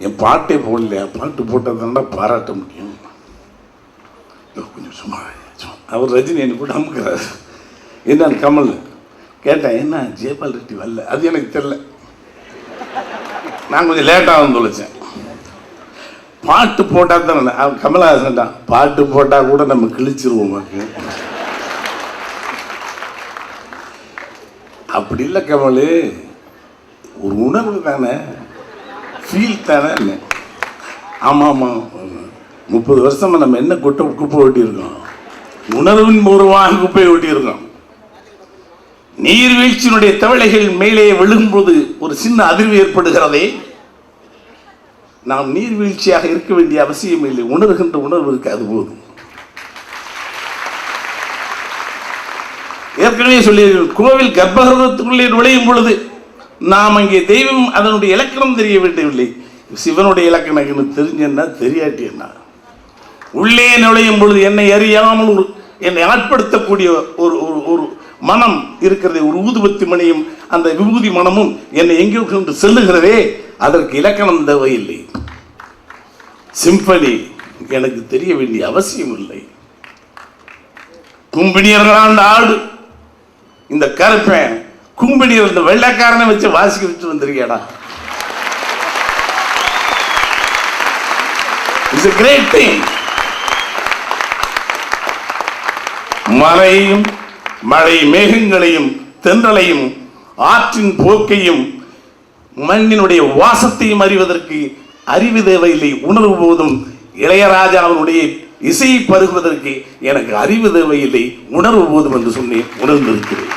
என் பாட்டே போடலையா, பாட்டு போட்டதுனா பாராட்ட முடியும். கொஞ்சம் சும்மா அவர் ரஜினி என்னை போட்டு அமுக்கிறார். என்னன்னு கமல் கேட்டேன், என்ன ஜெயபால் ரெட்டி வரல? அது எனக்கு தெரியல, நான் கொஞ்சம் லேட்டாக வந்து தொலைச்சேன். பாட்டு போட்டால் தானே அவன் கமலஹாசன் தான், பாட்டு போட்டால் கூட நம்ம கிழிச்சிருவோம். அப்படி இல்லை கமல், ஒரு உணர்வு தானே, ஃபீல் தானே. ஆமாம் ஆமாம், 30 வருஷமாக நம்ம என்ன குப்பை ஓட்டியிருக்கோம், உணர்வின் பூர்வமாக குப்பை ஓட்டியிருக்கோம். நீர்வீழ்ச்சியினுடைய தவளைகள் மேலே விழும்போது ஒரு சின்ன அதிர்வு ஏற்படுகிறதே, நாம் நீர்வீழ்ச்சியாக இருக்க வேண்டிய அவசியம் இல்லை, உணர்கின்ற உணர்வு இருக்கு, அது போதும். ஏற்கனவே சொல்லியிருக்கிறேன், கோவில் கர்ப்பகிரகத்துக்குள்ளே நுழையும் பொழுது நாம் அங்கே தெய்வம் அதனுடைய இலக்கணம் தெரிய வேண்டியவில்லை. சிவனுடைய இலக்கணம் எனக்கு தெரிஞ்சேன்னா தெரியாட்டி என்ன, உள்ளே நுழையும் பொழுது என்னை அறியாமல் என்னை ஆட்படுத்தக்கூடிய ஒரு ஒரு மனம் இருக்கிறதே, ஒரு ஊதுபத்தி மணியும் அந்த விபூதி மனமும் என்னை எங்கே கொண்டு செல்லுகிறதே, அதற்கு இலக்கணம் தேவையில்லை. சிம்பனி எனக்கு தெரிய வேண்டிய அவசியம் இல்லை. கும்பினியர்களான ஆடு, இந்த கருப்பேன் கும்பினியர் இந்த வெள்ளைக்காரனை வச்சு வாசிக்க வச்சு வந்திருக்கேடா. It's a great thing. மலையும் மழை மேகங்களையும் தென்றலையும் ஆற்றின் போக்கையும் மண்ணினுடைய வாசத்தையும் அறிவதற்கு அறிவு தேவையில்லை, உணர்வு போதும். இளையராஜாவினுடைய இசையை பருகுவதற்கு எனக்கு அறிவு தேவையில்லை, உணர்வு போதும் என்று சொன்னேன், உணர்ந்திருக்கிறேன்.